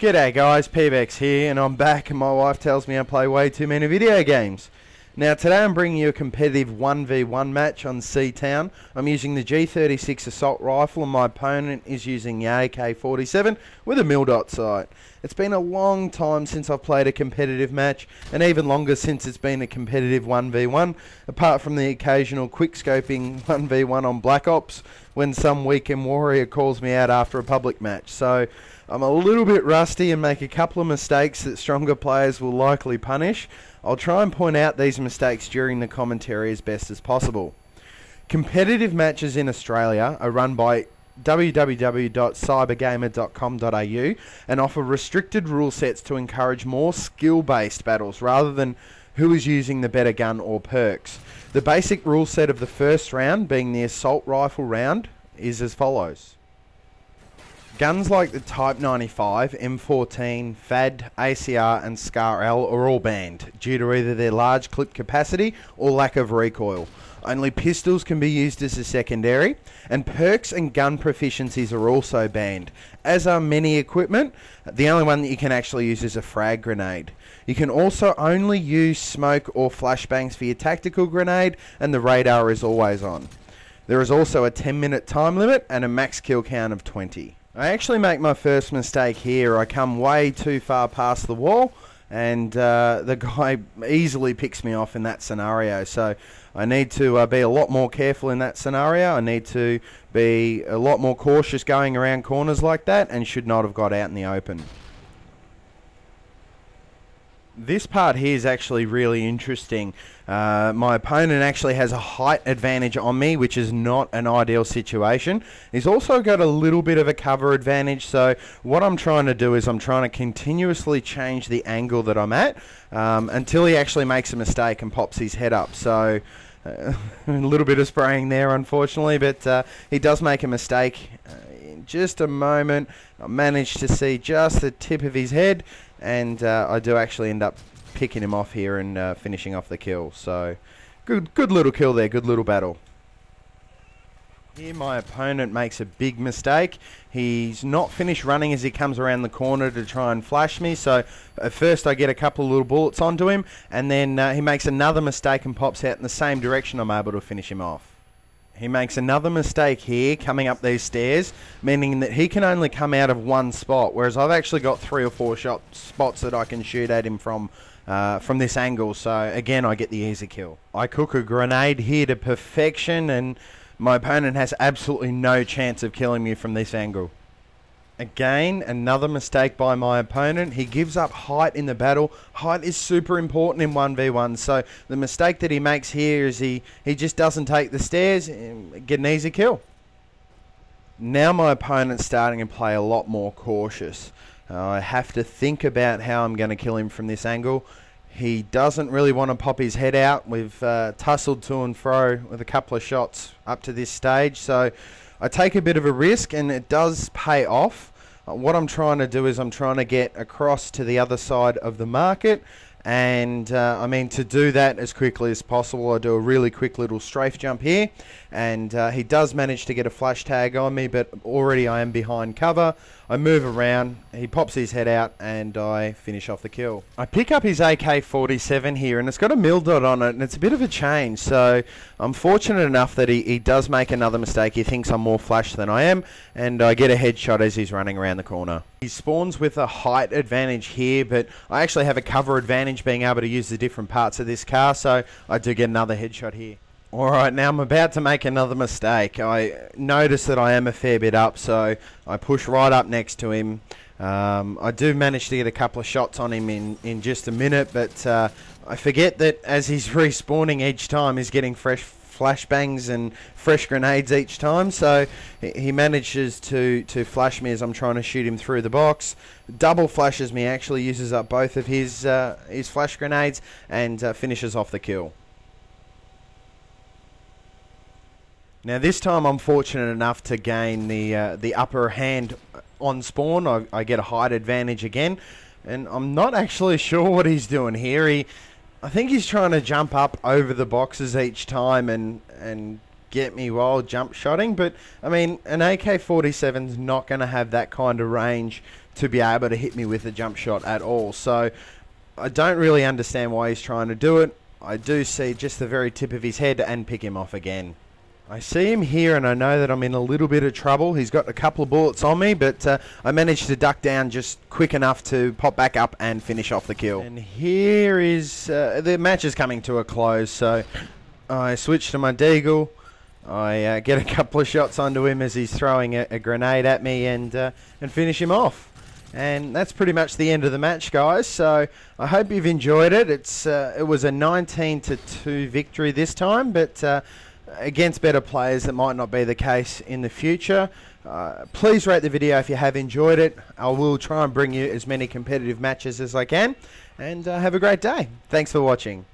G'day guys, PBX here, and I'm back, and my wife tells me I play way too many video games. Now today I'm bringing you a competitive 1v1 match on Seatown. I'm using the G36 assault rifle and my opponent is using the AK-47 with a mil-dot sight. It's been a long time since I've played a competitive match, and even longer since it's been a competitive 1v1, apart from the occasional quick-scoping 1v1 on Black Ops when some weekend warrior calls me out after a public match. So I'm a little bit rusty and make a couple of mistakes that stronger players will likely punish. I'll try and point out these mistakes during the commentary as best as possible. Competitive matches in Australia are run by www.cybergamer.com.au and offer restricted rule sets to encourage more skill-based battles rather than who is using the better gun or perks. The basic rule set of the first round, being the assault rifle round, is as follows. Guns like the Type 95, M14, FAD, ACR and SCAR-L are all banned due to either their large clip capacity or lack of recoil. Only pistols can be used as a secondary, and perks and gun proficiencies are also banned, as are many equipment. The only one that you can actually use is a frag grenade. You can also only use smoke or flashbangs for your tactical grenade, and the radar is always on. There is also a 10-minute time limit and a max kill count of 20. I actually make my first mistake here. I come way too far past the wall, and the guy easily picks me off in that scenario. So I need to be a lot more careful in that scenario. I need to be a lot more cautious going around corners like that, and should not have got out in the open. This part here is actually really interesting. My opponent actually has a height advantage on me, which is not an ideal situation. He's also got a little bit of a cover advantage, so what I'm trying to do is I'm trying to continuously change the angle that I'm at until he actually makes a mistake and pops his head up. So a little bit of spraying there, unfortunately, but he does make a mistake. In just a moment, I managed to see just the tip of his head, and I do actually end up picking him off here and finishing off the kill. So good little kill there, good little battle. Here my opponent makes a big mistake. He's not finished running as he comes around the corner to try and flash me. So at first I get a couple of little bullets onto him, and then he makes another mistake and pops out in the same direction. I'm able to finish him off. He makes another mistake here coming up these stairs, meaning that he can only come out of one spot, whereas I've actually got 3 or 4 spots that I can shoot at him from this angle. So again, I get the easy kill. I cook a grenade here to perfection, and my opponent has absolutely no chance of killing me from this angle. Again, another mistake by my opponent. He gives up height in the battle. Height is super important in 1v1. So the mistake that he makes here is he just doesn't take the stairs and get an easy kill. Now my opponent's starting to play a lot more cautious. I have to think about how I'm going to kill him from this angle. He doesn't really want to pop his head out. We've tussled to and fro with a couple of shots up to this stage. So I take a bit of a risk, and it does pay off. What I'm trying to do is I'm trying to get across to the other side of the market, and I mean, to do that as quickly as possible, I do a really quick little strafe jump here, and he does manage to get a flash tag on me, but already I am behind cover. I move around, he pops his head out, and I finish off the kill. I pick up his AK-47 here, and it's got a mil-dot on it, and it's a bit of a change, so I'm fortunate enough that he does make another mistake. He thinks I'm more flash than I am, and I get a headshot as he's running around the corner. He spawns with a height advantage here, but I actually have a cover advantage being able to use the different parts of this car, so I do get another headshot here. Alright, now I'm about to make another mistake. I notice that I am a fair bit up, so I push right up next to him. I do manage to get a couple of shots on him in just a minute, but I forget that as he's respawning each time, he's getting fresh flashbangs and fresh grenades each time, so he manages to flash me as I'm trying to shoot him through the box. Double flashes me, actually uses up both of his flash grenades, and finishes off the kill. Now this time I'm fortunate enough to gain the upper hand on spawn. I get a height advantage again, and I'm not actually sure what he's doing here. I think he's trying to jump up over the boxes each time and get me while jump shotting, but I mean, an AK-47's not going to have that kind of range to be able to hit me with a jump shot at all. So I don't really understand why he's trying to do it. I do see just the very tip of his head and pick him off again. I see him here and I know that I'm in a little bit of trouble. He's got a couple of bullets on me, but I managed to duck down just quick enough to pop back up and finish off the kill. And here is, the match is coming to a close, so I switch to my deagle. I get a couple of shots onto him as he's throwing a grenade at me and finish him off. And that's pretty much the end of the match, guys. So I hope you've enjoyed it. It was a 19-2 victory this time, but against better players that might not be the case in the future. Please rate the video if you have enjoyed it. I will try and bring you as many competitive matches as I can. And have a great day. Thanks for watching.